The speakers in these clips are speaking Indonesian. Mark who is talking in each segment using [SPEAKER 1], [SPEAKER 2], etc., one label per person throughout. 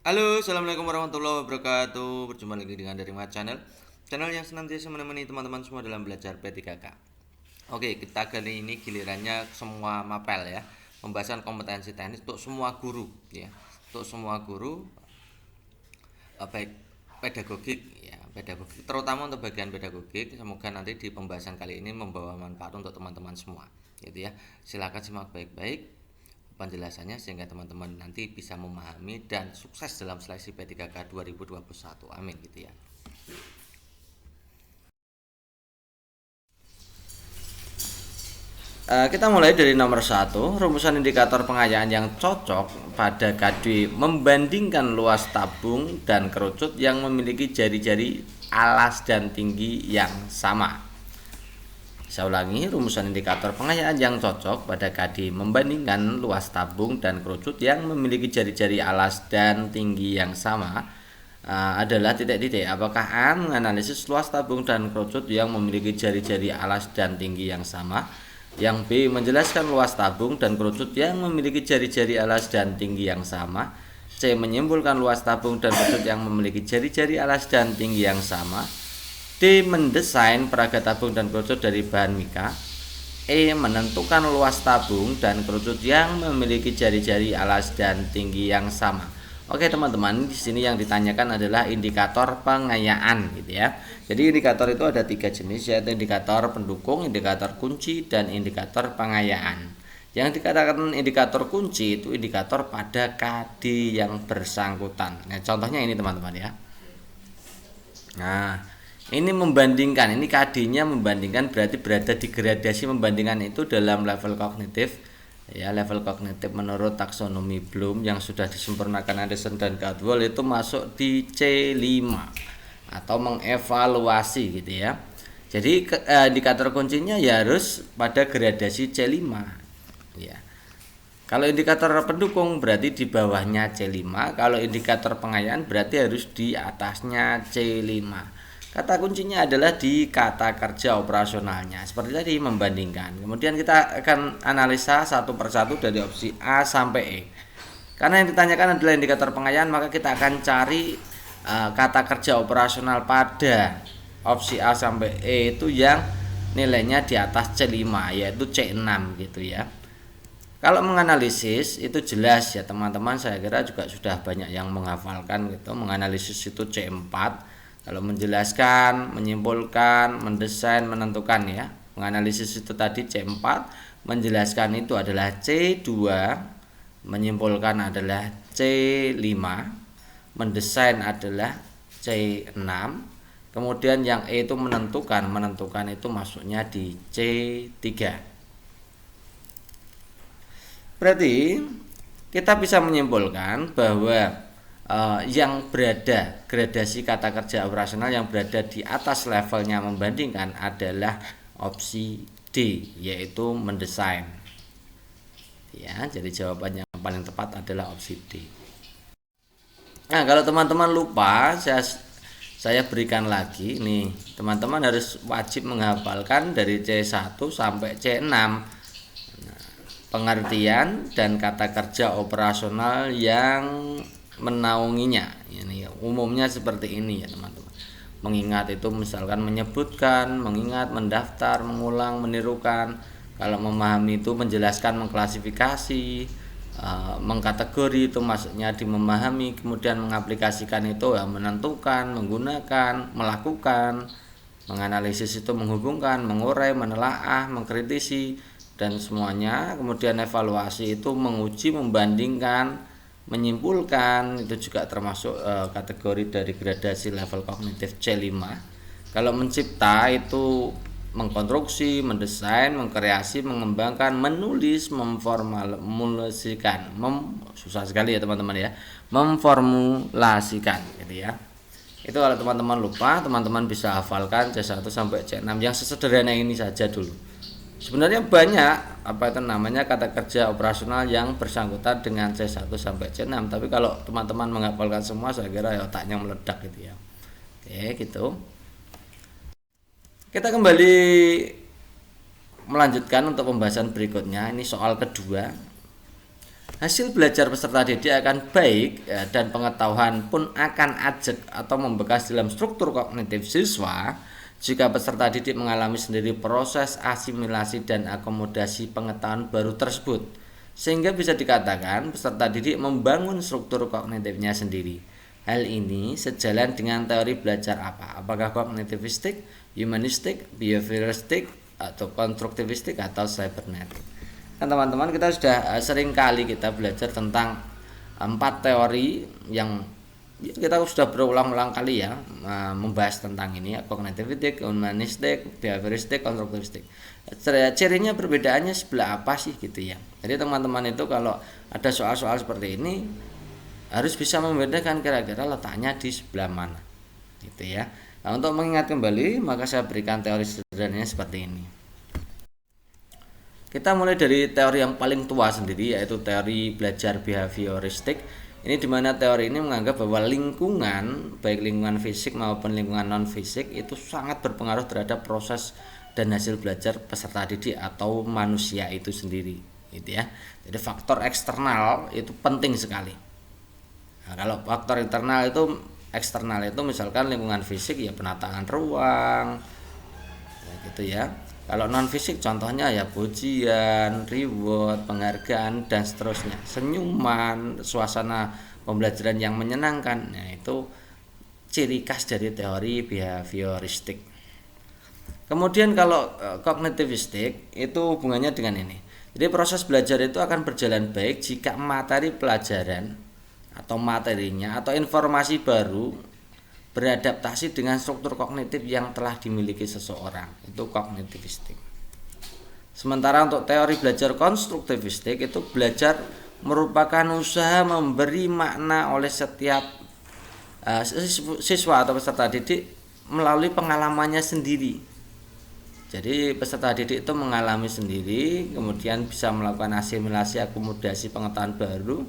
[SPEAKER 1] Halo, assalamualaikum warahmatullahi wabarakatuh. Berjumpa lagi dengan dari Mat Channel, channel yang senantiasa menemani teman-teman semua dalam belajar P3K. Oke, kita kali ini gilirannya semua mapel ya, pembahasan kompetensi teknis untuk semua guru ya, untuk semua guru baik pedagogik ya, pedagogik terutama untuk bagian pedagogik. Semoga nanti di pembahasan kali ini membawa manfaat untuk teman-teman semua, gitu ya. Silakan simak baik-baik penjelasannya sehingga teman-teman nanti bisa memahami dan sukses dalam seleksi P3K 2021. Amin gitu ya. Kita mulai dari nomor 1, rumusan indikator pengayaan yang cocok pada KD membandingkan luas tabung dan kerucut yang memiliki jari-jari alas dan tinggi yang sama. Saya ulangi, rumusan indikator pengayaan yang cocok pada KD membandingkan luas tabung dan kerucut yang memiliki jari-jari alas dan tinggi yang sama adalah titik-titik. Apakah A menganalisis luas tabung dan kerucut yang memiliki jari-jari alas dan tinggi yang sama? Yang B menjelaskan luas tabung dan kerucut yang memiliki jari-jari alas dan tinggi yang sama. C menyimpulkan luas tabung dan kerucut yang memiliki jari-jari alas dan tinggi yang sama. D mendesain peraga tabung dan kerucut dari bahan mika. E menentukan luas tabung dan kerucut yang memiliki jari-jari alas dan tinggi yang sama. Oke teman-teman, di sini yang ditanyakan adalah indikator pengayaan gitu ya. Jadi indikator itu ada 3 jenis, yaitu indikator pendukung, indikator kunci, dan indikator pengayaan. Yang dikatakan indikator kunci itu indikator pada KD yang bersangkutan. Nah, contohnya ini teman-teman ya. Nah, ini membandingkan, ini KD-nya membandingkan berarti berada di gradasi membandingkan itu dalam level kognitif. Ya, level kognitif menurut taksonomi Bloom yang sudah disempurnakan Anderson dan Caldwell itu masuk di C5 atau mengevaluasi gitu ya. Jadi indikator kuncinya ya harus pada gradasi C5 ya. Kalau indikator pendukung berarti di bawahnya C5, kalau indikator pengayaan berarti harus di atasnya C5. Kata kuncinya adalah di kata kerja operasionalnya. Seperti tadi membandingkan. Kemudian kita akan analisa satu persatu dari opsi A sampai E. Karena yang ditanyakan adalah indikator pengayaan, maka kita akan cari kata kerja operasional pada opsi A sampai E itu yang nilainya di atas C5 yaitu C6 gitu ya. Kalau menganalisis itu jelas ya teman-teman, saya kira juga sudah banyak yang menghafalkan gitu. Menganalisis itu C4. Kalau menjelaskan, menyimpulkan, mendesain, menentukan ya. Menganalisis itu tadi C4, menjelaskan itu adalah C2, menyimpulkan adalah C5, mendesain adalah C6. Kemudian yang E itu menentukan itu masuknya di C3. Berarti kita bisa menyimpulkan bahwa yang berada gradasi kata kerja operasional yang berada di atas levelnya membandingkan adalah opsi D, yaitu mendesain. Ya, jadi jawaban yang paling tepat adalah opsi D. Nah, kalau teman-teman lupa, saya berikan lagi nih. Teman-teman harus wajib menghafalkan dari C1 sampai C6. Pengertian dan kata kerja operasional yang menaunginya. Ini umumnya seperti ini ya teman-teman. Mengingat itu misalkan menyebutkan, mengingat, mendaftar, mengulang, menirukan. Kalau memahami itu menjelaskan, mengklasifikasi, mengkategori itu maksudnya di memahami, kemudian mengaplikasikan itu ya menentukan, menggunakan, melakukan, menganalisis itu menghubungkan, mengurai, menelaah, mengkritisi dan semuanya. Kemudian evaluasi itu menguji, membandingkan, menyimpulkan, itu juga termasuk kategori dari gradasi level kognitif C5. Kalau mencipta itu mengkonstruksi, mendesain, mengkreasi, mengembangkan, menulis, memformulasikan, susah sekali ya teman-teman ya, memformulasikan gitu ya. Itu kalau teman-teman lupa, teman-teman bisa hafalkan C1 sampai C6 yang sesederhana ini saja dulu. Sebenarnya banyak kata kerja operasional yang bersangkutan dengan C1 sampai C6, tapi kalau teman-teman menghafalkan semua saya kira ya otaknya meledak gitu ya. Oke, gitu. Kita kembali melanjutkan untuk pembahasan berikutnya. Ini soal kedua. Hasil belajar peserta didik akan baik ya, dan pengetahuan pun akan ajak atau membekas dalam struktur kognitif siswa jika peserta didik mengalami sendiri proses asimilasi dan akomodasi pengetahuan baru tersebut. Sehingga bisa dikatakan peserta didik membangun struktur kognitifnya sendiri. Hal ini sejalan dengan teori belajar apa? Apakah kognitivistik, humanistik, behavioristik, atau konstruktivistik, atau cybernetik? Kan teman-teman, kita sudah sering kali kita belajar tentang 4 teori yang kita sudah berulang-ulang kali ya membahas tentang ini ya, kognitivistik, humanistik, behavioristik, konstruktivistik. Cirinya perbedaannya sebelah apa sih gitu ya. Jadi teman-teman itu kalau ada soal-soal seperti ini harus bisa membedakan kira-kira letaknya di sebelah mana gitu ya. Nah, untuk mengingat kembali maka saya berikan teori sederhananya seperti ini. Kita mulai dari teori yang paling tua sendiri, yaitu teori belajar behavioristik. Ini dimana teori ini menganggap bahwa lingkungan, baik lingkungan fisik maupun lingkungan non fisik, itu sangat berpengaruh terhadap proses dan hasil belajar peserta didik atau manusia itu sendiri, gitu ya. Jadi faktor eksternal itu penting sekali. Nah, kalau faktor eksternal itu misalkan lingkungan fisik ya penataan ruang, ya gitu ya. Kalau non fisik contohnya ya pujian, reward, penghargaan dan seterusnya, senyuman, suasana pembelajaran yang menyenangkan. Nah, itu ciri khas dari teori behavioristik. Kemudian kalau kognitivistik itu hubungannya dengan ini. Jadi proses belajar itu akan berjalan baik jika materi pelajaran atau materinya atau informasi baru beradaptasi dengan struktur kognitif yang telah dimiliki seseorang. Itu kognitivistik. Sementara untuk teori belajar konstruktivistik itu belajar merupakan usaha memberi makna oleh setiap siswa atau peserta didik melalui pengalamannya sendiri. Jadi peserta didik itu mengalami sendiri, kemudian bisa melakukan asimilasi akomodasi pengetahuan baru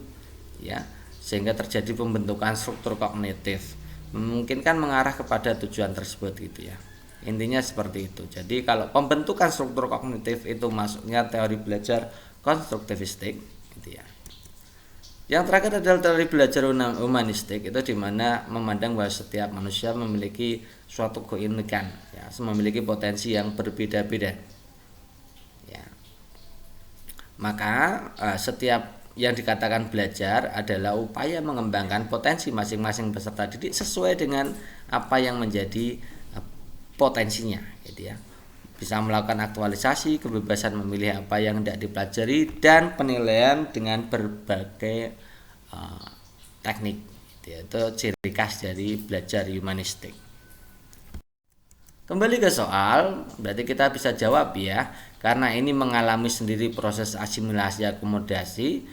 [SPEAKER 1] ya, sehingga terjadi pembentukan struktur kognitif. Memungkinkan mengarah kepada tujuan tersebut gitu ya. Intinya seperti itu. Jadi kalau pembentukan struktur kognitif itu masuknya teori belajar konstruktivistik gitu ya. Yang terakhir adalah teori belajar humanistik, itu dimana memandang bahwa setiap manusia memiliki suatu keunikan ya, memiliki potensi yang berbeda-beda ya. Maka setiap yang dikatakan belajar adalah upaya mengembangkan potensi masing-masing peserta didik sesuai dengan apa yang menjadi potensinya gitu ya. Bisa melakukan aktualisasi, kebebasan memilih apa yang hendak dipelajari, dan penilaian dengan berbagai teknik gitu ya. Itu ciri khas dari belajar humanistik. Kembali ke soal, berarti kita bisa jawab ya, karena ini mengalami sendiri proses asimilasi akomodasi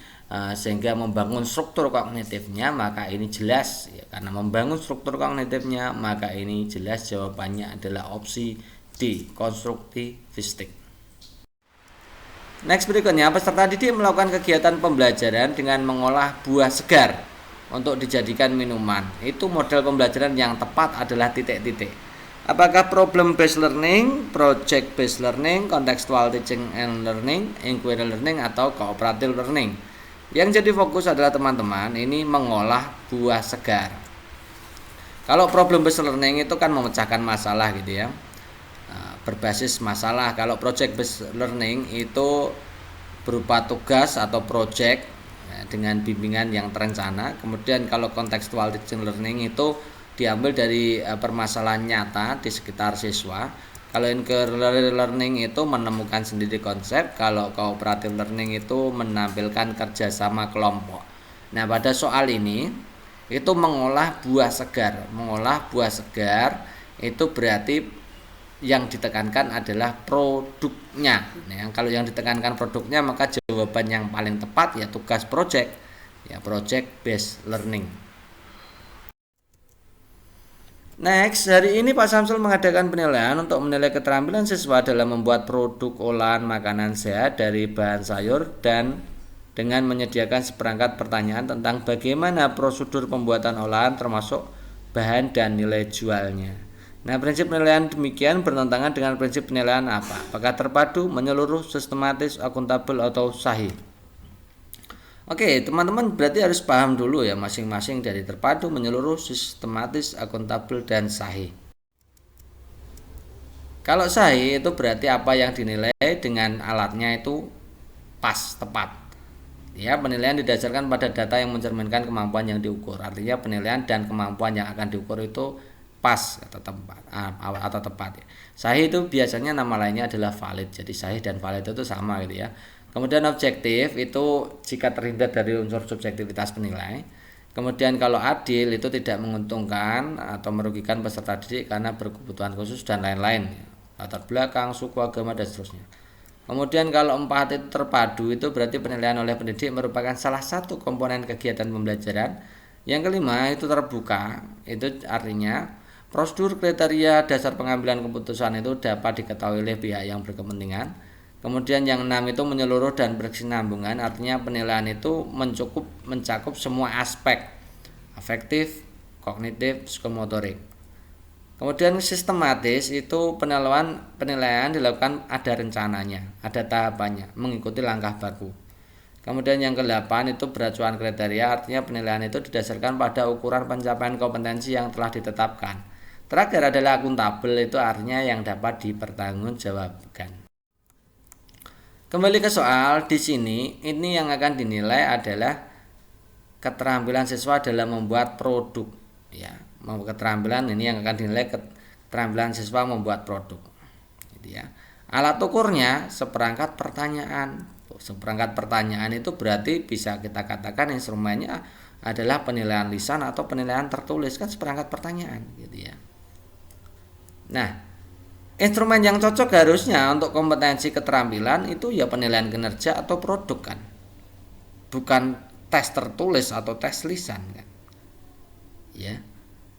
[SPEAKER 1] sehingga membangun struktur kognitifnya, maka ini jelas ya, karena membangun struktur kognitifnya maka ini jelas jawabannya adalah opsi D, konstruktivistik. Next berikutnya, peserta didik melakukan kegiatan pembelajaran dengan mengolah buah segar untuk dijadikan minuman. Itu model pembelajaran yang tepat adalah titik-titik. Apakah problem based learning, project based learning, contextual teaching and learning, inquiry learning, atau cooperative learning? Yang jadi fokus adalah teman-teman ini mengolah buah segar. Kalau problem based learning itu kan memecahkan masalah gitu ya, berbasis masalah. Kalau project based learning itu berupa tugas atau project ya, dengan bimbingan yang terencana. Kemudian kalau contextual teaching learning itu diambil dari permasalahan nyata di sekitar siswa. Kalau inquiry learning itu menemukan sendiri konsep. Kalau cooperative learning itu menampilkan kerjasama kelompok. Nah, pada soal ini itu mengolah buah segar. Mengolah buah segar itu berarti yang ditekankan adalah produknya. Nah, kalau yang ditekankan produknya maka jawaban yang paling tepat ya tugas project. Ya, project based learning. Next, hari ini Pak Samsul mengadakan penilaian untuk menilai keterampilan siswa dalam membuat produk olahan makanan sehat dari bahan sayur dan dengan menyediakan seperangkat pertanyaan tentang bagaimana prosedur pembuatan olahan termasuk bahan dan nilai jualnya. Nah, prinsip penilaian demikian bertentangan dengan prinsip penilaian apa? Apakah terpadu, menyeluruh, sistematis, akuntabel, atau sahih? Oke, teman-teman berarti harus paham dulu ya masing-masing dari terpadu, menyeluruh, sistematis, akuntabel, dan sahih. Kalau sahih itu berarti apa yang dinilai dengan alatnya itu pas, tepat. Ya, penilaian didasarkan pada data yang mencerminkan kemampuan yang diukur. Artinya penilaian dan kemampuan yang akan diukur itu pas atau tepat ya. Sahih itu biasanya nama lainnya adalah valid. Jadi sahih dan valid itu sama gitu ya. Kemudian objektif itu jika terhindar dari unsur subjektivitas penilai. Kemudian kalau adil itu tidak menguntungkan atau merugikan peserta didik karena berkebutuhan khusus dan lain-lain. Latar belakang, suku, agama, dan seterusnya. Kemudian kalau 4 itu terpadu itu berarti penilaian oleh pendidik merupakan salah satu komponen kegiatan pembelajaran. Yang kelima itu terbuka, itu artinya prosedur, kriteria, dasar pengambilan keputusan itu dapat diketahui oleh pihak yang berkepentingan. Kemudian yang 6 itu menyeluruh dan berkesinambungan, artinya penilaian itu mencakup semua aspek afektif, kognitif, psikomotorik. Kemudian sistematis itu penilaian dilakukan ada rencananya, ada tahapannya, mengikuti langkah baku. Kemudian yang ke-8 itu beracuan kriteria, artinya penilaian itu didasarkan pada ukuran pencapaian kompetensi yang telah ditetapkan. Terakhir adalah akuntabel, itu artinya yang dapat dipertanggungjawabkan. Kembali ke soal di sini, ini yang akan dinilai adalah keterampilan siswa dalam membuat produk, ya. Keterampilan ini yang akan dinilai keterampilan siswa membuat produk, gitu ya. Alat ukurnya seperangkat pertanyaan. Seperangkat pertanyaan itu berarti bisa kita katakan instrumennya adalah penilaian lisan atau penilaian tertulis, kan seperangkat pertanyaan, gitu ya. Nah, instrumen yang cocok harusnya untuk kompetensi keterampilan itu ya penilaian kinerja atau produk kan, bukan tes tertulis atau tes lisan kan, ya.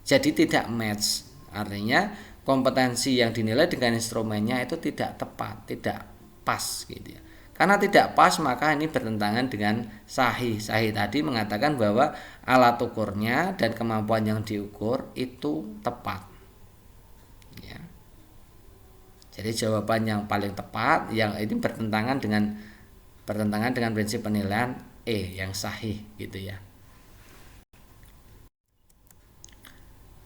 [SPEAKER 1] Jadi tidak match, artinya kompetensi yang dinilai dengan instrumennya itu tidak tepat, tidak pas gitu ya. Karena tidak pas maka ini bertentangan dengan sahih. Sahih tadi mengatakan bahwa alat ukurnya dan kemampuan yang diukur itu tepat. Ya. Jadi jawaban yang paling tepat yang ini bertentangan dengan prinsip penilaian yang sahih gitu ya.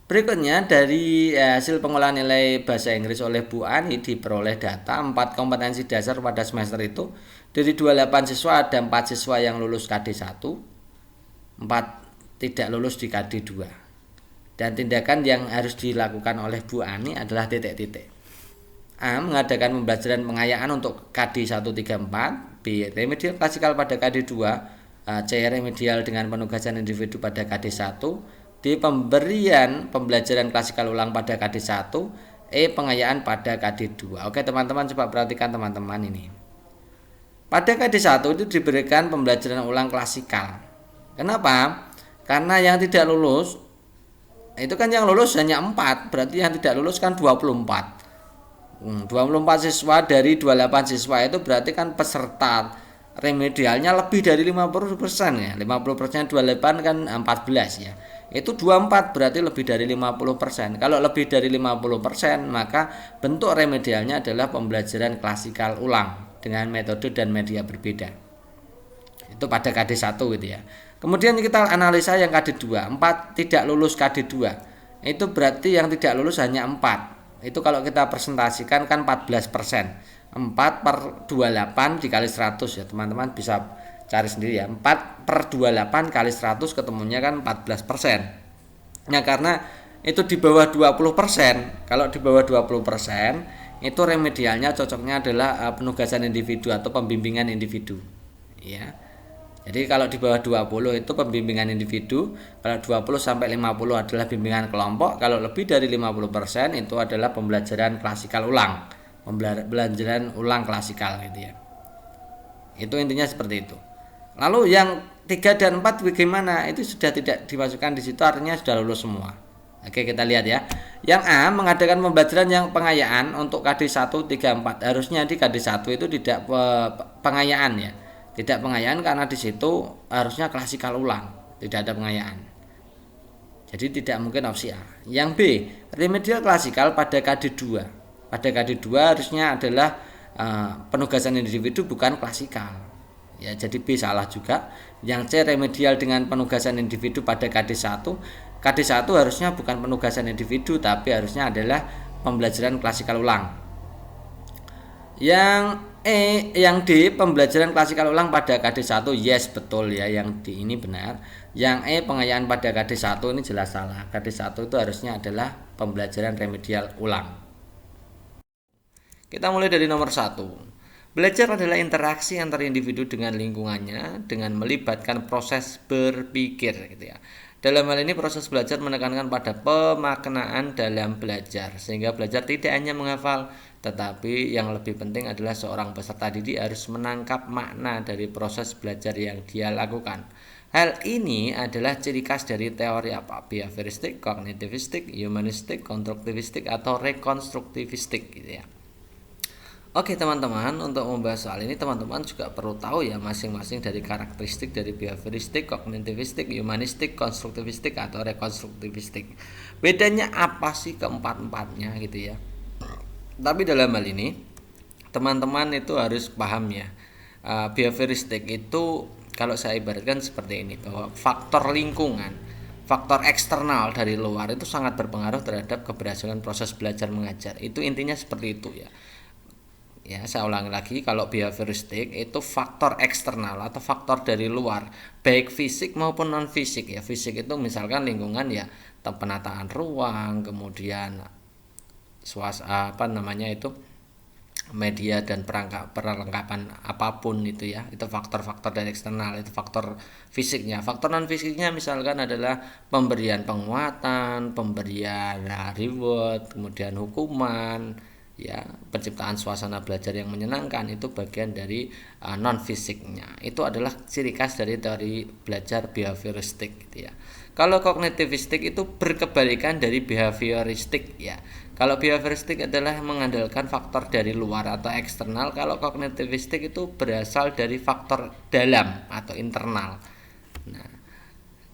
[SPEAKER 1] Berikutnya dari hasil pengolahan nilai bahasa Inggris oleh Bu Ani diperoleh data 4 kompetensi dasar pada semester itu. Dari 28 siswa ada 4 siswa yang lulus KD1, 4 tidak lulus di KD2. Dan tindakan yang harus dilakukan oleh Bu Ani adalah titik-titik. A. Mengadakan pembelajaran pengayaan untuk KD134, B. Remedial klasikal pada KD2, C. Remedial dengan penugasan individu pada KD1, di pemberian pembelajaran klasikal ulang pada KD1, pengayaan pada KD2. Oke teman-teman, coba perhatikan teman-teman ini. Pada KD1 itu diberikan pembelajaran ulang klasikal. Kenapa? Karena yang tidak lulus itu kan yang lulus hanya 4, berarti yang tidak lulus kan 24. 24 siswa dari 28 siswa itu berarti kan peserta remedialnya lebih dari 50% ya. 50% 28 kan 14 ya. Itu 24 berarti lebih dari 50%. Kalau lebih dari 50% maka bentuk remedialnya adalah pembelajaran klasikal ulang dengan metode dan media berbeda. Itu pada KD1 gitu ya. Kemudian kita analisa yang KD2, 4 tidak lulus KD2. Itu berarti yang tidak lulus hanya 4. Itu kalau kita presentasikan kan 14%. 4/28 dikali 100 ya, teman-teman bisa cari sendiri ya. 4/28 kali 100 ketemunya kan 14%. Nah, karena itu di bawah 20%, kalau di bawah 20% itu remedialnya cocoknya adalah penugasan individu atau pembimbingan individu. Ya. Jadi kalau di bawah 20 itu pembimbingan individu, kalau 20 sampai 50 adalah bimbingan kelompok, kalau lebih dari 50% itu adalah pembelajaran klasikal ulang. Pembelajaran ulang klasikal gitu ya. Itu intinya seperti itu. Lalu yang 3 dan 4 bagaimana? Itu sudah tidak dimasukkan di situ, artinya sudah lulus semua. Oke, kita lihat ya. Yang A mengadakan pembelajaran yang pengayaan untuk KD1 3 4. Harusnya di KD1 itu tidak pengayaan ya. Tidak pengayaan karena di situ harusnya klasikal ulang, tidak ada pengayaan. Jadi tidak mungkin opsi A. Yang B, remedial klasikal pada KD2. Pada KD2 harusnya adalah penugasan individu bukan klasikal. Ya, jadi B salah juga. Yang C remedial dengan penugasan individu pada KD1. KD1 harusnya bukan penugasan individu tapi harusnya adalah pembelajaran klasikal ulang. Yang D pembelajaran klasikal ulang pada KD1, yes betul ya, yang D ini benar. Yang pengayaan pada KD1 ini jelas salah. KD1 itu harusnya adalah pembelajaran remedial ulang. Kita mulai dari nomor 1. Belajar adalah interaksi antar individu dengan lingkungannya dengan melibatkan proses berpikir gitu ya. Dalam hal ini proses belajar menekankan pada pemaknaan dalam belajar sehingga belajar tidak hanya menghafal tetapi yang lebih penting adalah seorang peserta didik harus menangkap makna dari proses belajar yang dia lakukan. Hal ini adalah ciri khas dari teori apa? Behavioristik, kognitivistik, humanistik, konstruktivistik atau rekonstruktivistik gitu ya. Oke teman-teman, untuk membahas soal ini teman-teman juga perlu tahu ya masing-masing dari karakteristik dari behavioristik, kognitivistik, humanistik, konstruktivistik atau rekonstruktivistik. Bedanya apa sih keempat-empatnya gitu ya. Tapi dalam hal ini teman-teman itu harus paham ya. Behavioristik itu kalau saya ibaratkan seperti ini, bahwa faktor lingkungan, faktor eksternal dari luar itu sangat berpengaruh terhadap keberhasilan proses belajar mengajar. Itu intinya seperti itu ya. Ya, saya ulangi lagi, kalau behavioristik itu faktor eksternal atau faktor dari luar, baik fisik maupun non fisik ya. Fisik itu misalkan lingkungan ya, penataan ruang, kemudian media dan perlengkapan apapun itu ya. Itu faktor-faktor dari eksternal, itu faktor fisiknya. Faktor non fisiknya misalkan adalah pemberian penguatan, pemberian reward, kemudian hukuman, ya, penciptaan suasana belajar yang menyenangkan, itu bagian dari non fisiknya. Itu adalah ciri khas dari teori belajar behavioristik gitu ya. Kalau kognitivistik itu berkebalikan dari behavioristik ya. Kalau behavioristik adalah mengandalkan faktor dari luar atau eksternal, kalau kognitivistik itu berasal dari faktor dalam atau internal. Nah,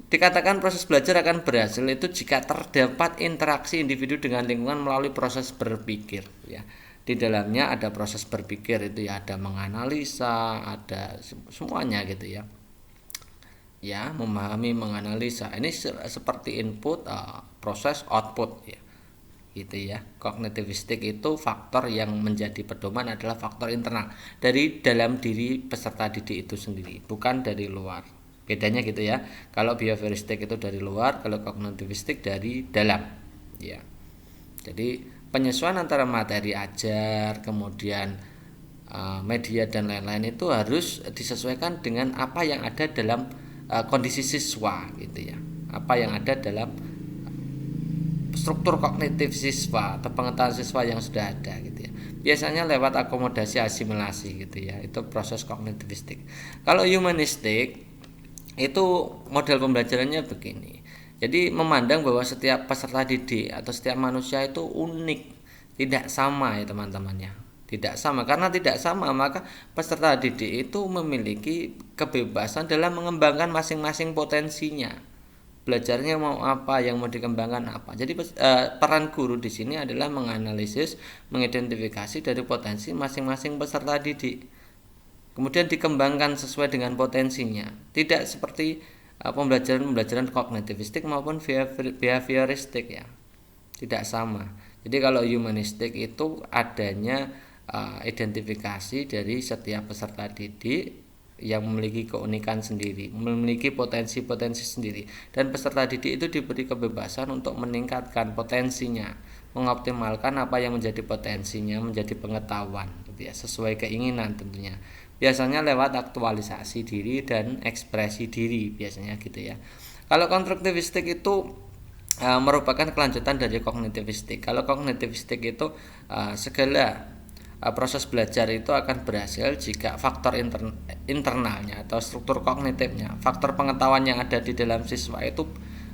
[SPEAKER 1] dikatakan proses belajar akan berhasil itu jika terdapat interaksi individu dengan lingkungan melalui proses berpikir ya. Di dalamnya ada proses berpikir itu ya, ada menganalisa, ada semuanya gitu ya. Ya, memahami, menganalisa. Ini seperti input, proses, output ya. Gitu ya. Kognitivistik itu faktor yang menjadi pedoman adalah faktor internal dari dalam diri peserta didik itu sendiri, bukan dari luar. Bedanya gitu ya. Kalau behavioristik itu dari luar, kalau kognitivistik dari dalam. Ya. Jadi penyesuaian antara materi ajar, kemudian media dan lain-lain itu harus disesuaikan dengan apa yang ada dalam kondisi siswa gitu ya. Apa yang ada dalam struktur kognitif siswa atau pengetahuan siswa yang sudah ada gitu ya. Biasanya lewat akomodasi asimilasi gitu ya. Itu proses kognitivistik. Kalau humanistik itu model pembelajarannya begini. Jadi memandang bahwa setiap peserta didik atau setiap manusia itu unik, tidak sama ya teman-temannya. Tidak sama, karena tidak sama maka peserta didik itu memiliki kebebasan dalam mengembangkan masing-masing potensinya. Belajarnya mau apa, yang mau dikembangkan apa. Jadi peran guru di sini adalah menganalisis, mengidentifikasi dari potensi masing-masing peserta didik, kemudian dikembangkan sesuai dengan potensinya. Tidak seperti pembelajaran kognitivistik maupun behavioristik ya. Tidak sama. Jadi kalau humanistik itu adanya identifikasi dari setiap peserta didik yang memiliki keunikan sendiri, memiliki potensi-potensi sendiri, dan peserta didik itu diberi kebebasan untuk meningkatkan potensinya, mengoptimalkan apa yang menjadi potensinya menjadi pengetahuan gitu ya, sesuai keinginan tentunya. Biasanya lewat aktualisasi diri dan ekspresi diri biasanya gitu ya. Kalau konstruktivistik itu merupakan kelanjutan dari kognitivistik. Kalau kognitivistik itu segala proses belajar itu akan berhasil jika faktor internalnya atau struktur kognitifnya, faktor pengetahuan yang ada di dalam siswa itu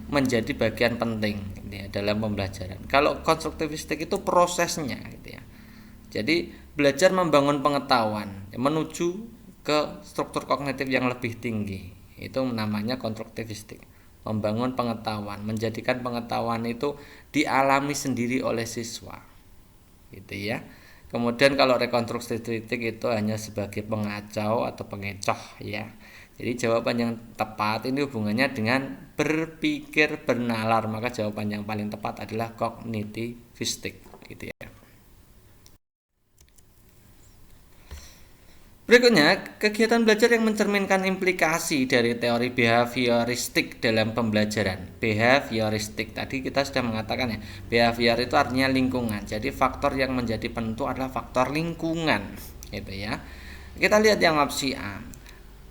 [SPEAKER 1] menjadi bagian penting gitu ya, dalam pembelajaran. Kalau konstruktivistik itu prosesnya gitu ya. Jadi belajar membangun pengetahuan menuju ke struktur kognitif yang lebih tinggi. Itu namanya konstruktivistik. Membangun pengetahuan, menjadikan pengetahuan itu dialami sendiri oleh siswa. Gitu ya. Kemudian kalau rekonstruksi kritik itu hanya sebagai pengacau atau pengecoh ya. Jadi jawaban yang tepat ini hubungannya dengan berpikir bernalar, maka jawaban yang paling tepat adalah kognitivistik gitu ya. Berikutnya, kegiatan belajar yang mencerminkan implikasi dari teori behavioristik dalam pembelajaran. Behavioristik, tadi kita sudah mengatakan ya, behavior itu artinya lingkungan. Jadi faktor yang menjadi penentu adalah faktor lingkungan, gitu ya. Kita lihat yang opsi A.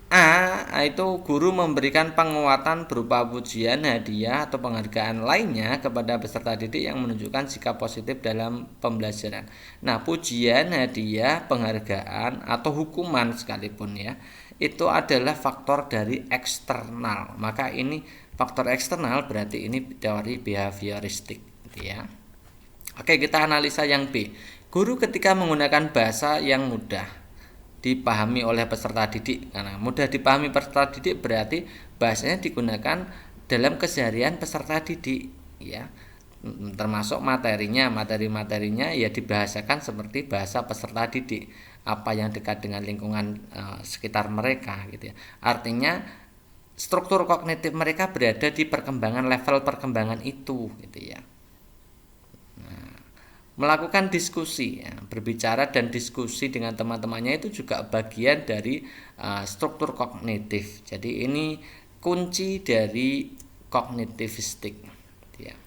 [SPEAKER 1] A itu guru memberikan penguatan berupa pujian, hadiah, atau penghargaan lainnya kepada peserta didik yang menunjukkan sikap positif dalam pembelajaran. Nah, pujian, hadiah, penghargaan, atau hukuman sekalipun ya, itu adalah faktor dari eksternal. Maka ini faktor eksternal, berarti ini teori behavioristik gitu ya. Oke, kita analisa yang B. Guru ketika menggunakan bahasa yang mudah dipahami oleh peserta didik. Karena mudah dipahami peserta didik berarti bahasanya digunakan dalam keseharian peserta didik ya. Termasuk materi-materinya ya dibahasakan seperti bahasa peserta didik, apa yang dekat dengan lingkungan sekitar mereka gitu ya. Artinya struktur kognitif mereka berada di level perkembangan itu gitu ya. Melakukan diskusi ya, berbicara dan diskusi dengan teman-temannya itu juga bagian dari struktur kognitif. Jadi ini kunci dari kognitivistik ya.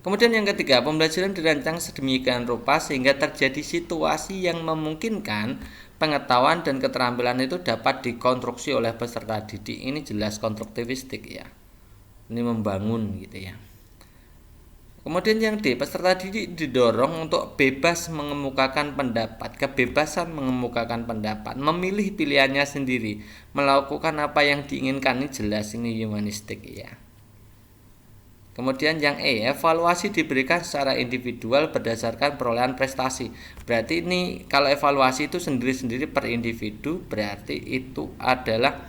[SPEAKER 1] Kemudian yang ketiga, pembelajaran dirancang sedemikian rupa sehingga terjadi situasi yang memungkinkan pengetahuan dan keterampilan itu dapat dikonstruksi oleh peserta didik. Ini jelas konstruktivistik ya. Ini membangun gitu ya. Kemudian yang D, peserta didik didorong untuk bebas mengemukakan pendapat, kebebasan mengemukakan pendapat, memilih pilihannya sendiri, melakukan apa yang diinginkan. Ini jelas ini humanistik ya. Kemudian yang E, evaluasi diberikan secara individual berdasarkan perolehan prestasi. Berarti ini kalau evaluasi itu sendiri-sendiri per individu, berarti itu adalah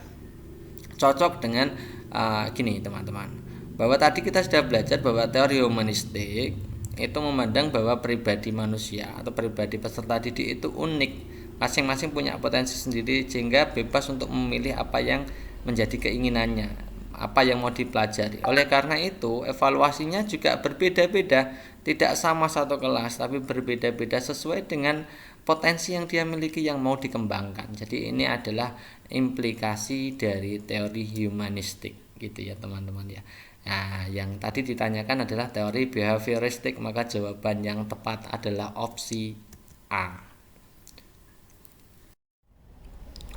[SPEAKER 1] cocok dengan gini teman-teman. Bahwa tadi kita sudah belajar bahwa teori humanistik itu memandang bahwa pribadi manusia atau pribadi peserta didik itu unik, masing-masing punya potensi sendiri sehingga bebas untuk memilih apa yang menjadi keinginannya, apa yang mau dipelajari. Oleh karena itu evaluasinya juga berbeda-beda, tidak sama satu kelas tapi berbeda-beda sesuai dengan potensi yang dia miliki yang mau dikembangkan. Jadi ini adalah implikasi dari teori humanistik gitu ya teman-teman ya. Nah, yang tadi ditanyakan adalah teori behavioristik, maka jawaban yang tepat adalah opsi A.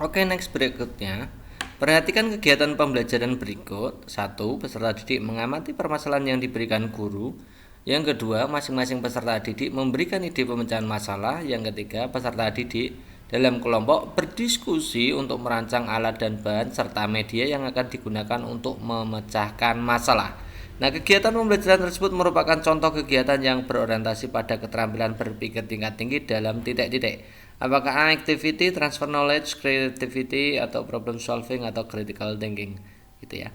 [SPEAKER 1] Oke, next berikutnya. Perhatikan kegiatan pembelajaran berikut. 1. Peserta didik mengamati permasalahan yang diberikan guru. Yang kedua, masing-masing peserta didik memberikan ide pemecahan masalah. Yang ketiga, peserta didik dalam kelompok berdiskusi untuk merancang alat dan bahan serta media yang akan digunakan untuk memecahkan masalah. Nah, kegiatan pembelajaran tersebut merupakan contoh kegiatan yang berorientasi pada keterampilan berpikir tingkat tinggi dalam titik-titik. Apakah activity, transfer knowledge, creativity, atau problem solving, atau critical thinking gitu ya.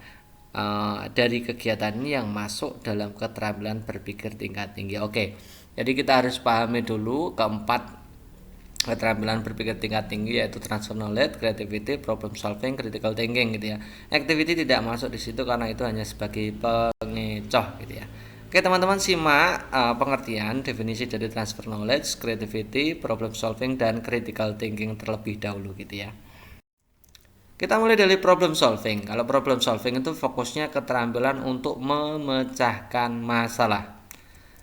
[SPEAKER 1] Dari kegiatan ini yang masuk dalam keterampilan berpikir tingkat tinggi. Oke, jadi kita harus pahami dulu keempat keterampilan berpikir tingkat tinggi, yaitu transfer knowledge, creativity, problem solving, critical thinking gitu ya. Activity tidak masuk di situ karena itu hanya sebagai pengecoh gitu ya. Oke teman-teman, simak pengertian definisi dari transfer knowledge, creativity, problem solving, dan critical thinking terlebih dahulu gitu ya. Kita mulai dari problem solving. Kalau problem solving itu fokusnya keterampilan untuk memecahkan masalah.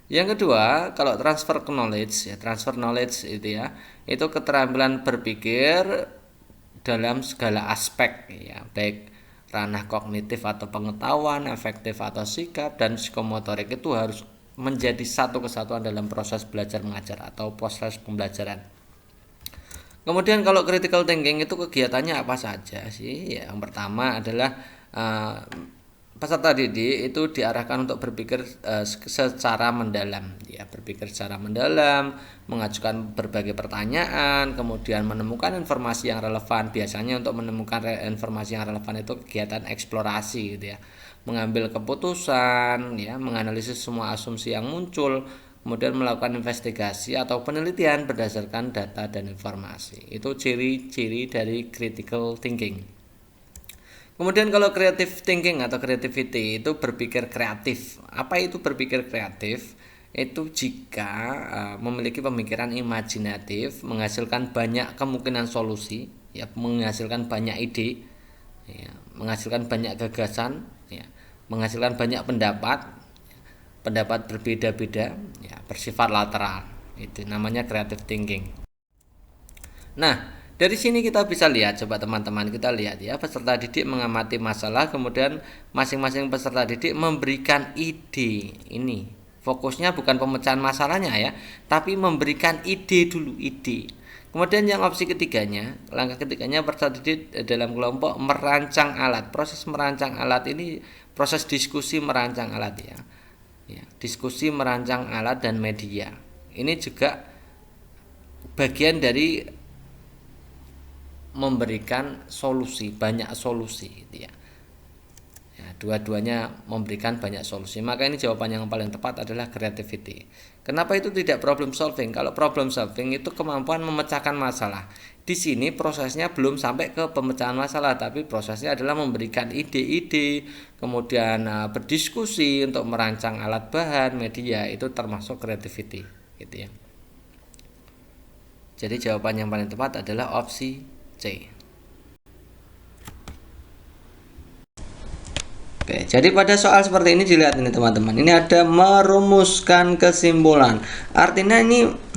[SPEAKER 1] Yang kedua, kalau transfer knowledge itu ya, itu keterampilan berpikir dalam segala aspek ya, baik ranah kognitif atau pengetahuan, efektif atau sikap, dan psikomotorik itu harus menjadi satu kesatuan dalam proses belajar mengajar atau proses pembelajaran. Kemudian kalau critical thinking itu kegiatannya apa saja sih? Ya, yang pertama adalah peserta didik itu diarahkan untuk berpikir secara mendalam ya, berpikir secara mendalam, mengajukan berbagai pertanyaan, kemudian menemukan informasi yang relevan. Biasanya untuk menemukan informasi yang relevan itu kegiatan eksplorasi gitu ya, mengambil keputusan ya, menganalisis semua asumsi yang muncul, kemudian melakukan investigasi atau penelitian berdasarkan data dan informasi. Itu ciri-ciri dari critical thinking. Kemudian kalau creative thinking atau creativity itu berpikir kreatif. Apa itu berpikir kreatif? Itu jika memiliki pemikiran imajinatif, menghasilkan banyak kemungkinan solusi, ya, menghasilkan banyak ide, ya, menghasilkan banyak gagasan, ya, menghasilkan banyak pendapat berbeda-beda, ya, bersifat lateral. Itu namanya creative thinking. Nah, dari sini kita bisa lihat, coba teman-teman kita lihat ya, peserta didik mengamati masalah, kemudian masing-masing peserta didik memberikan ide. Ini fokusnya bukan pemecahan masalahnya ya, tapi memberikan ide dulu, ide. Kemudian yang opsi ketiganya, langkah ketiganya peserta didik dalam kelompok merancang alat. Proses merancang alat ini proses diskusi merancang alat ya. Ya, diskusi merancang alat dan media. Ini juga bagian dari memberikan solusi, banyak solusi gitu ya. Ya, dua-duanya memberikan banyak solusi. Maka ini jawaban yang paling tepat adalah creativity. Kenapa itu tidak problem solving? Kalau problem solving itu kemampuan memecahkan masalah. Di sini prosesnya belum sampai ke pemecahan masalah, tapi prosesnya adalah memberikan ide-ide, kemudian berdiskusi untuk merancang alat bahan, media, itu termasuk creativity, gitu ya. Jadi jawaban yang paling tepat adalah opsi C. Oke, jadi pada soal seperti ini dilihat ini teman-teman. Ini ada merumuskan kesimpulan. Artinya ini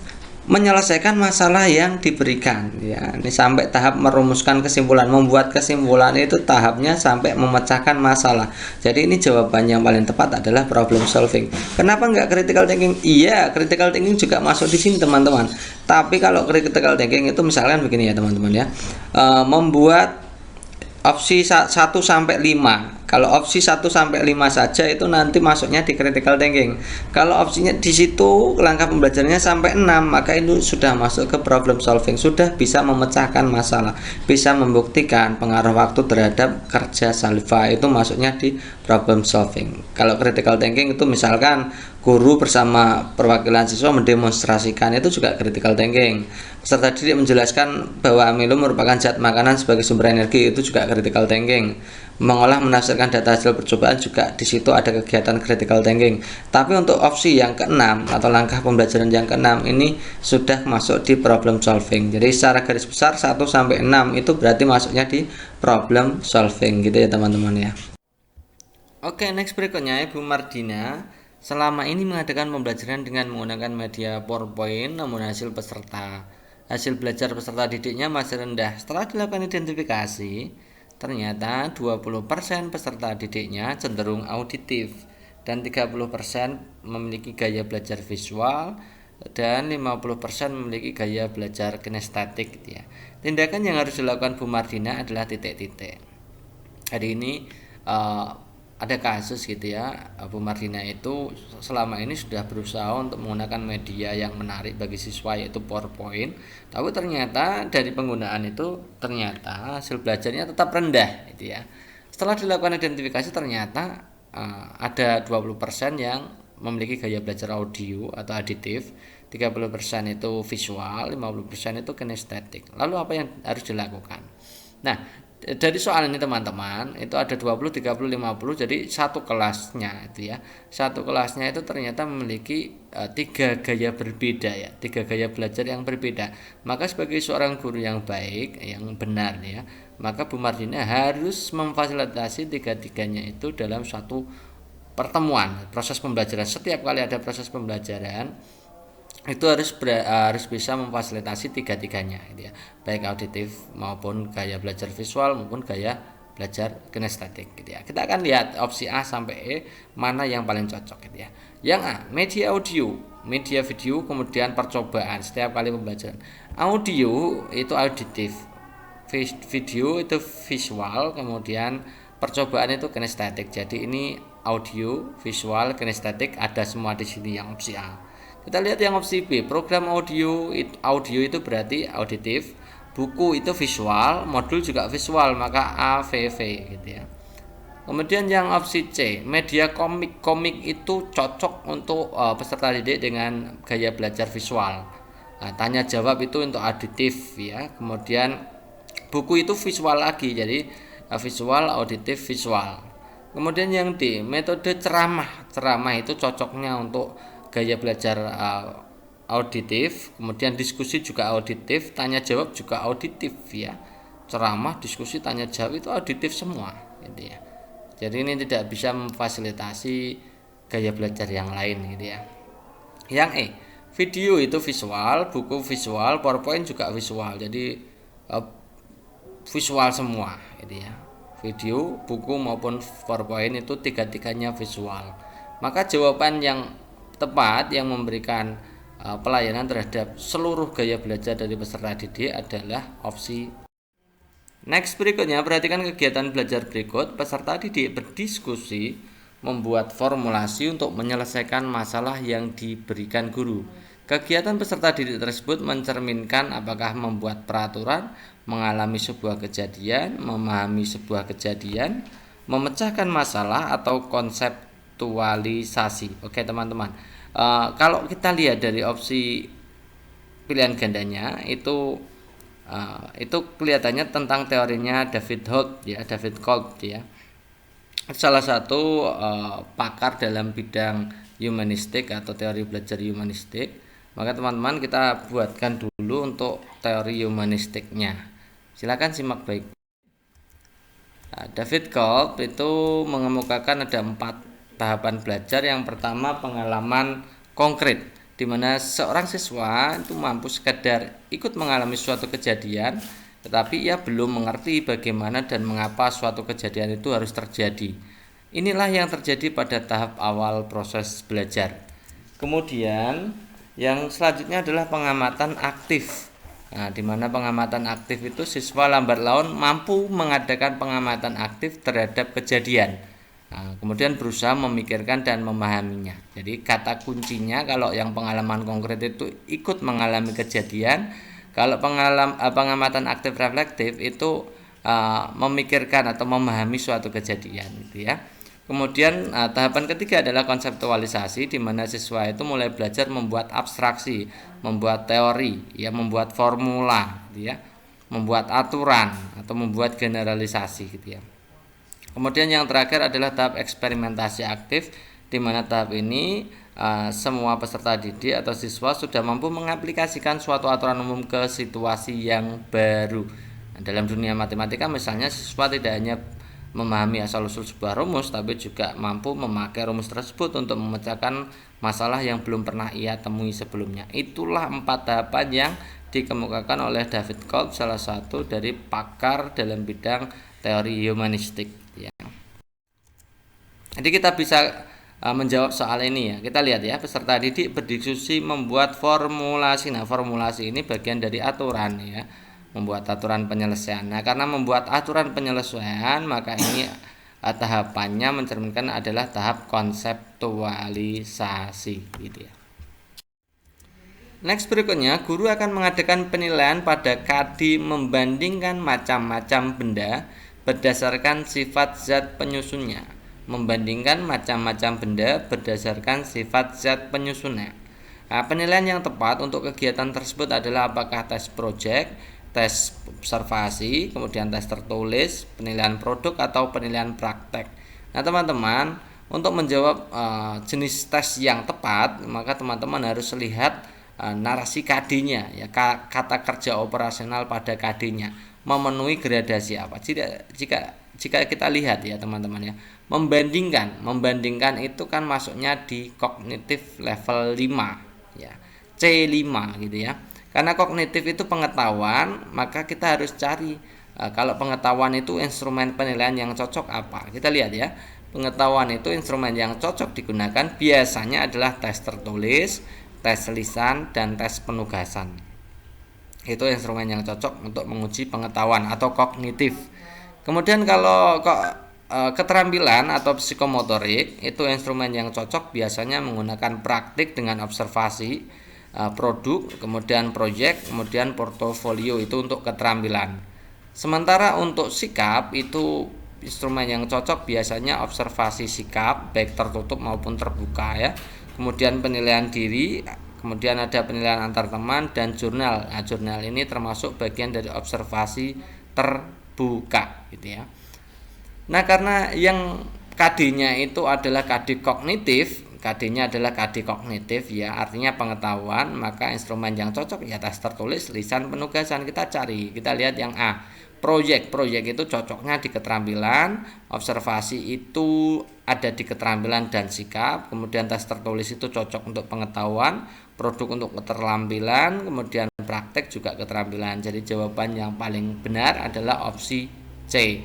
[SPEAKER 1] menyelesaikan masalah yang diberikan ya. Ini sampai tahap merumuskan kesimpulan, membuat kesimpulan itu tahapnya sampai memecahkan masalah. Jadi ini jawaban yang paling tepat adalah problem solving. Kenapa enggak critical thinking? Iya, critical thinking juga masuk di sini teman-teman. Tapi kalau critical thinking itu misalkan begini ya teman-teman ya. Membuat opsi 1 sampai 5. Kalau opsi 1 sampai 5 saja itu nanti masuknya di critical thinking. Kalau opsinya di situ langkah pembelajarannya sampai 6, maka itu sudah masuk ke problem solving, sudah bisa memecahkan masalah, bisa membuktikan pengaruh waktu terhadap kerja saliva, itu masuknya di problem solving. Kalau critical thinking itu misalkan guru bersama perwakilan siswa mendemonstrasikan, itu juga critical thinking. Peserta didik menjelaskan bahwa amilo merupakan zat makanan sebagai sumber energi, itu juga critical thinking. Mengolah menafsirkan data hasil percobaan juga di situ ada kegiatan critical thinking. Tapi untuk opsi yang keenam atau langkah pembelajaran yang keenam ini sudah masuk di problem solving. Jadi secara garis besar 1 sampai 6 itu berarti masuknya di problem solving gitu ya teman-teman ya. Oke, next berikutnya Ibu Mardina selama ini mengadakan pembelajaran dengan menggunakan media PowerPoint, namun hasil belajar peserta didiknya masih rendah. Setelah dilakukan identifikasi, ternyata 20% peserta didiknya cenderung auditif dan 30% memiliki gaya belajar visual dan 50% memiliki gaya belajar kinestetik gitu ya. Tindakan yang harus dilakukan Bu Mardina adalah titik-titik. Hari ini ada kasus gitu ya, Bu Mardina itu selama ini sudah berusaha untuk menggunakan media yang menarik bagi siswa yaitu PowerPoint, tapi ternyata dari penggunaan itu ternyata hasil belajarnya tetap rendah gitu ya. Setelah dilakukan identifikasi ternyata ada 20% yang memiliki gaya belajar audio atau aditif, 30% itu visual, 50% itu kinestetik. Lalu apa yang harus dilakukan? Nah, dari soal ini teman-teman itu ada 20, 30, 50, jadi satu kelasnya itu ya. Satu kelasnya itu ternyata memiliki 3 gaya berbeda ya, 3 gaya belajar yang berbeda. Maka sebagai seorang guru yang baik, yang benar ya, maka Bu Mardina harus memfasilitasi 3-tiganya itu dalam suatu pertemuan, proses pembelajaran. Setiap kali ada proses pembelajaran itu harus bisa memfasilitasi 3-tiganya gitu ya, baik auditif maupun gaya belajar visual maupun gaya belajar kinestetik gitu ya. Kita akan lihat opsi A sampai E mana yang paling cocok gitu ya. Yang A, media audio, media video, kemudian percobaan setiap kali pembelajaran. Audio itu auditif, video itu visual, kemudian percobaan itu kinestetik. Jadi ini audio, visual, kinestetik ada semua di sini yang opsi A. Kita lihat yang opsi B, program audio itu berarti auditif, buku itu visual, modul juga visual, maka A, V, V gitu ya. Kemudian yang opsi C, media komik itu cocok untuk peserta didik dengan gaya belajar visual. Nah, tanya jawab itu untuk auditif ya. Kemudian buku itu visual lagi, jadi visual, auditif, visual. Kemudian yang D, metode ceramah. Ceramah itu cocoknya untuk gaya belajar auditif, kemudian diskusi juga auditif, tanya jawab juga auditif ya. Ceramah, diskusi, tanya jawab itu auditif semua gitu ya. Jadi ini tidak bisa memfasilitasi gaya belajar yang lain gitu ya. Yang E, video itu visual, buku visual, PowerPoint juga visual. Jadi visual semua gitu ya. Video, buku maupun PowerPoint itu tiga-tiganya visual. Maka jawaban yang tepat yang memberikan pelayanan terhadap seluruh gaya belajar dari peserta didik adalah opsi. Next, berikutnya perhatikan kegiatan belajar berikut. Peserta didik berdiskusi membuat formulasi untuk menyelesaikan masalah yang diberikan guru. Kegiatan peserta didik tersebut mencerminkan apakah membuat peraturan, mengalami sebuah kejadian, memahami sebuah kejadian, memecahkan masalah, atau konseptualisasi. Oke teman-teman, kalau kita lihat dari opsi pilihan gandanya itu kelihatannya tentang teorinya David Holt ya. Salah satu pakar dalam bidang humanistik atau teori belajar humanistik. Maka teman-teman kita buatkan dulu untuk teori humanistiknya. Silakan simak baik. David Holt itu mengemukakan ada 4 tahapan belajar. Yang pertama, pengalaman konkret, di mana seorang siswa itu mampu sekadar ikut mengalami suatu kejadian, tetapi ia belum mengerti bagaimana dan mengapa suatu kejadian itu harus terjadi. Inilah yang terjadi pada tahap awal proses belajar. Kemudian yang selanjutnya adalah pengamatan aktif. Nah, di mana pengamatan aktif itu siswa lambat laun mampu mengadakan pengamatan aktif terhadap kejadian. Nah, kemudian berusaha memikirkan dan memahaminya. Jadi kata kuncinya kalau yang pengalaman konkret itu ikut mengalami kejadian. Kalau pengamatan aktif reflektif itu memikirkan atau memahami suatu kejadian gitu ya. Kemudian tahapan ketiga adalah konseptualisasi, di mana siswa itu mulai belajar membuat abstraksi, membuat teori, ya, membuat formula, gitu ya, membuat aturan atau membuat generalisasi gitu ya. Kemudian yang terakhir adalah tahap eksperimentasi aktif, di mana tahap ini semua peserta didik atau siswa sudah mampu mengaplikasikan suatu aturan umum ke situasi yang baru. Nah, dalam dunia matematika misalnya siswa tidak hanya memahami asal-usul sebuah rumus, tapi juga mampu memakai rumus tersebut untuk memecahkan masalah yang belum pernah ia temui sebelumnya. Itulah 4 tahapan yang dikemukakan oleh David Holt, salah satu dari pakar dalam bidang teori humanistik ya. Jadi kita bisa menjawab soal ini ya. Kita lihat ya, peserta didik berdiskusi membuat formulasi. Nah, formulasi ini bagian dari aturan ya, membuat aturan penyelesaian. Nah, karena membuat aturan penyelesaian, maka ini tahapannya mencerminkan adalah tahap konseptualisasi gitu ya. Next, berikutnya guru akan mengadakan penilaian pada KD membandingkan macam-macam benda berdasarkan sifat zat penyusunnya. Membandingkan macam-macam benda berdasarkan sifat zat penyusunnya. Nah, penilaian yang tepat untuk kegiatan tersebut adalah apakah tes project, tes observasi, kemudian tes tertulis, penilaian produk, atau penilaian praktek. Nah teman-teman, untuk menjawab jenis tes yang tepat, maka teman-teman harus lihat narasi KD-nya ya, kata kerja operasional pada KD-nya memenuhi gradasi apa. Jika kita lihat ya teman-teman ya, membandingkan itu kan masuknya di kognitif level 5 ya, C5 gitu ya. Karena kognitif itu pengetahuan, maka kita harus cari kalau pengetahuan itu instrumen penilaian yang cocok apa. Kita lihat ya, pengetahuan itu instrumen yang cocok digunakan biasanya adalah tes tertulis, tes lisan, dan tes penugasan. Itu instrumen yang cocok untuk menguji pengetahuan atau kognitif. Kemudian kalau keterampilan atau psikomotorik, itu instrumen yang cocok biasanya menggunakan praktik dengan observasi, produk, kemudian proyek, kemudian portofolio, itu untuk keterampilan. Sementara untuk sikap itu instrumen yang cocok biasanya observasi sikap baik tertutup maupun terbuka ya. Kemudian penilaian diri, kemudian ada penilaian antar teman dan jurnal. Nah, jurnal ini termasuk bagian dari observasi terbuka gitu ya. Nah, karena yang KD-nya itu adalah KD kognitif, KD-nya adalah KD kognitif ya, artinya pengetahuan, maka instrumen yang cocok ya tes tertulis, lisan, penugasan. Kita cari, kita lihat yang A. Project itu cocoknya di keterampilan, observasi itu ada di keterampilan dan sikap, kemudian tes tertulis itu cocok untuk pengetahuan, produk untuk keterampilan, kemudian praktek juga keterampilan. Jadi jawaban yang paling benar adalah opsi C.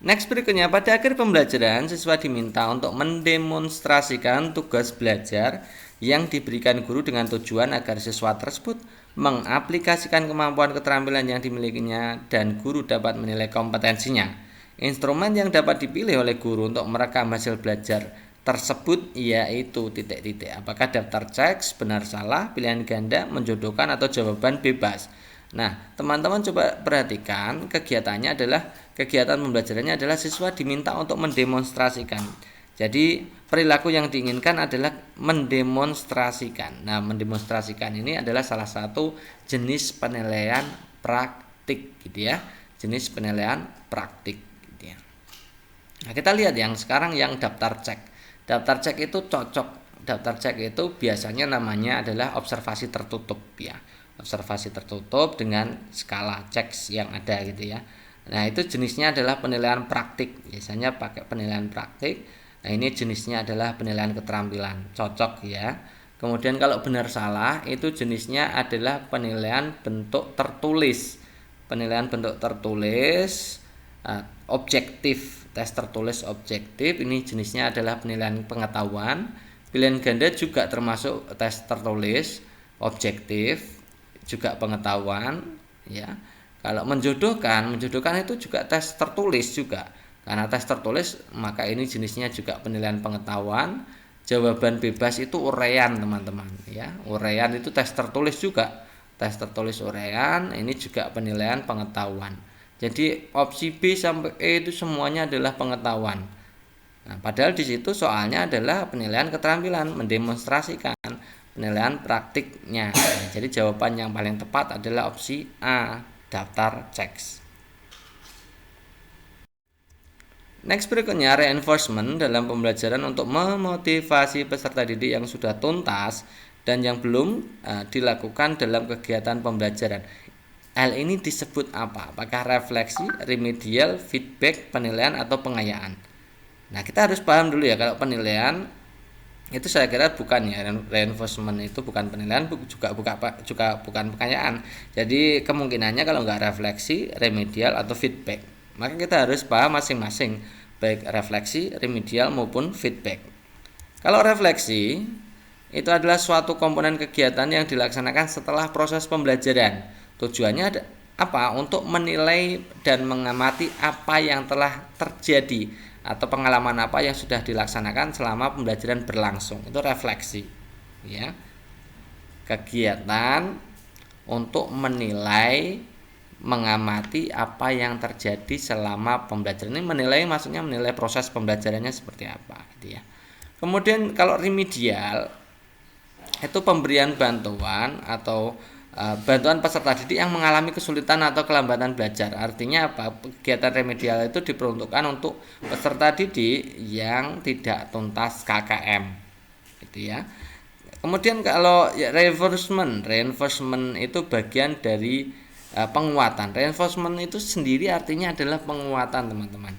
[SPEAKER 1] Next berikutnya, pada akhir pembelajaran siswa diminta untuk mendemonstrasikan tugas belajar yang diberikan guru dengan tujuan agar siswa tersebut mengaplikasikan kemampuan keterampilan yang dimilikinya dan guru dapat menilai kompetensinya. Instrumen yang dapat dipilih oleh guru untuk merekam hasil belajar tersebut yaitu titik-titik. Apakah daftar ceks, benar salah, pilihan ganda, menjodohkan atau jawaban bebas. Nah, teman-teman coba perhatikan kegiatannya adalah kegiatan pembelajarannya adalah siswa diminta untuk mendemonstrasikan. Jadi perilaku yang diinginkan adalah mendemonstrasikan. Nah, mendemonstrasikan ini adalah salah satu jenis penilaian praktik gitu ya. Jenis penilaian praktik gitu ya. Nah, kita lihat yang sekarang yang daftar cek. Daftar cek itu cocok. Daftar cek itu biasanya namanya adalah observasi tertutup ya. Observasi tertutup dengan skala ceks yang ada gitu ya. Nah, itu jenisnya adalah penilaian praktik. Biasanya pakai penilaian praktik. Nah, ini jenisnya adalah penilaian keterampilan. Cocok ya. Kemudian kalau benar salah itu jenisnya adalah penilaian bentuk tertulis. Penilaian bentuk tertulis objektif. Tes tertulis objektif ini jenisnya adalah penilaian pengetahuan. Pilihan ganda juga termasuk tes tertulis objektif, juga pengetahuan ya. Kalau menjodohkan itu juga tes tertulis juga. Karena tes tertulis maka ini jenisnya juga penilaian pengetahuan. Jawaban bebas itu uraian, teman-teman ya. Uraian itu tes tertulis juga. Tes tertulis uraian ini juga penilaian pengetahuan. Jadi opsi B sampai E itu semuanya adalah pengetahuan. Nah, padahal di situ soalnya adalah penilaian keterampilan, mendemonstrasikan penilaian praktiknya. Nah, jadi jawaban yang paling tepat adalah opsi A, daftar ceks. Next berikutnya, reinforcement dalam pembelajaran untuk memotivasi peserta didik yang sudah tuntas dan yang belum dilakukan dalam kegiatan pembelajaran. Hal ini disebut apa? Apakah refleksi, remedial, feedback, penilaian, atau pengayaan? Nah, kita harus paham dulu ya, kalau penilaian itu saya kira bukan ya, reinforcement itu bukan penilaian, juga bukan pengayaan. Jadi kemungkinannya kalau nggak refleksi, remedial, atau feedback, maka kita harus paham masing-masing, baik refleksi, remedial maupun feedback. Kalau refleksi itu adalah suatu komponen kegiatan yang dilaksanakan setelah proses pembelajaran. Tujuannya apa? Untuk menilai dan mengamati apa yang telah terjadi atau pengalaman apa yang sudah dilaksanakan selama pembelajaran berlangsung. Itu refleksi ya. Kegiatan untuk menilai, mengamati apa yang terjadi selama pembelajaran. Ini menilai maksudnya menilai proses pembelajarannya seperti apa gitu ya. Kemudian kalau remedial itu pemberian bantuan atau bantuan peserta didik yang mengalami kesulitan atau kelambatan belajar. Artinya apa? Kegiatan remedial itu diperuntukkan untuk peserta didik yang tidak tuntas KKM gitu ya. Kemudian kalau ya, reinforcement itu bagian dari penguatan. Reinforcement itu sendiri artinya adalah penguatan, teman-teman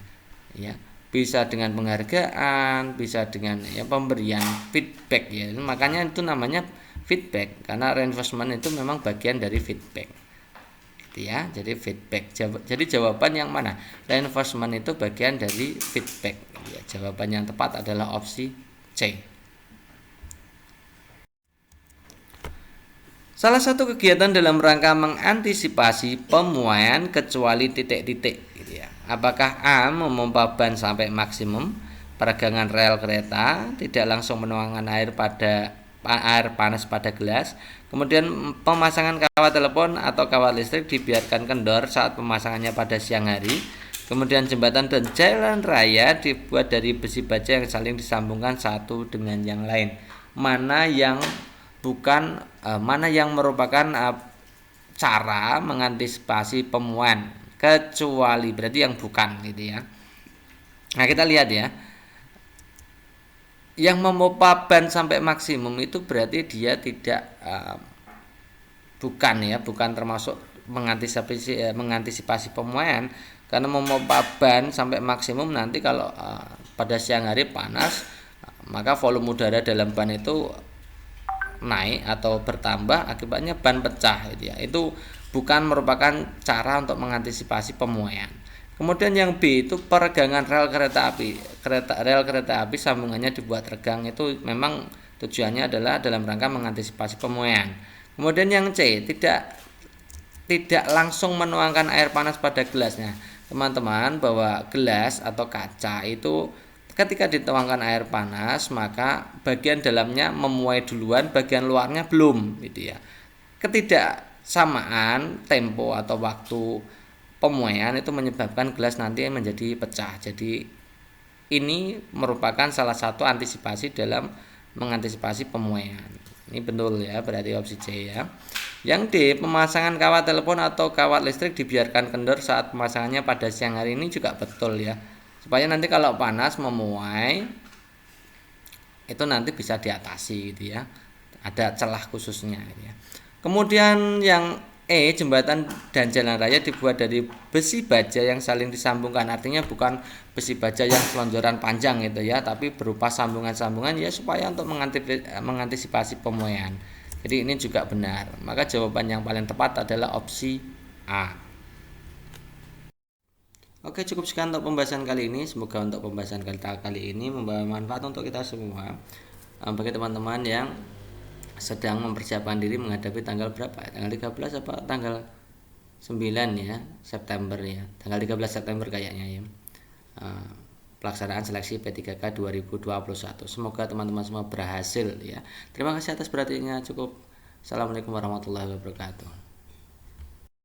[SPEAKER 1] ya. Bisa dengan penghargaan, bisa dengan ya pemberian feedback ya. Makanya itu namanya feedback, karena reinforcement itu memang bagian dari feedback gitu ya. Jadi feedback, jadi jawaban yang mana? Reinforcement itu bagian dari feedback ya. Jawaban yang tepat adalah opsi C. Salah satu kegiatan dalam rangka mengantisipasi pemuaian kecuali titik-titik gitu ya. Apakah A, memompa ban sampai maksimum, peregangan rel kereta, tidak langsung menuangkan air pada air panas pada gelas. Kemudian pemasangan kawat telepon atau kawat listrik dibiarkan kendor saat pemasangannya pada siang hari. Kemudian jembatan dan jalan raya dibuat dari besi baja yang saling disambungkan satu dengan yang lain. Mana yang merupakan cara mengantisipasi pemuaian, kecuali berarti yang bukan gitu ya. Nah, kita lihat ya. Yang memompa ban sampai maksimum itu berarti dia tidak bukan termasuk mengantisipasi pemuaian, karena memompa ban sampai maksimum nanti kalau pada siang hari panas, maka volume udara dalam ban itu naik atau bertambah, akibatnya ban pecah gitu ya. Itu bukan merupakan cara untuk mengantisipasi pemuaian. Kemudian yang B itu peregangan rel kereta api. Rel kereta api sambungannya dibuat regang, itu memang tujuannya adalah dalam rangka mengantisipasi pemuaian. Kemudian yang C, tidak langsung menuangkan air panas pada gelasnya. Teman-teman, bahwa gelas atau kaca itu ketika dituangkan air panas, maka bagian dalamnya memuai duluan, bagian luarnya belum gitu ya. Ketidaksamaan tempo atau waktu pemuaian itu menyebabkan gelas nanti menjadi pecah. Jadi ini merupakan salah satu antisipasi dalam mengantisipasi pemuaian. Ini betul ya, berarti opsi C ya. Yang D, pemasangan kawat telepon atau kawat listrik dibiarkan kendor saat pemasangannya pada siang hari, ini juga betul ya. Supaya nanti kalau panas memuai itu nanti bisa diatasi gitu ya. Ada celah khususnya gitu ya. Kemudian yang E, jembatan dan jalan raya dibuat dari besi baja yang saling disambungkan. Artinya bukan besi baja yang selonjoran panjang gitu ya, tapi berupa sambungan-sambungan ya, supaya untuk mengantisipasi pemuaian. Jadi ini juga benar. Maka jawaban yang paling tepat adalah opsi A. Oke, cukup sekian untuk pembahasan kali ini. Semoga untuk pembahasan kita kali ini membawa manfaat untuk kita semua. Bagi teman-teman yang sedang mempersiapkan diri menghadapi tanggal berapa? Tanggal 13 apa tanggal 9 ya, September ya. Tanggal 13 September kayaknya ya. Pelaksanaan seleksi P3K 2021. Semoga teman-teman semua berhasil ya. Terima kasih atas perhatiannya. Cukup. Assalamualaikum warahmatullahi wabarakatuh.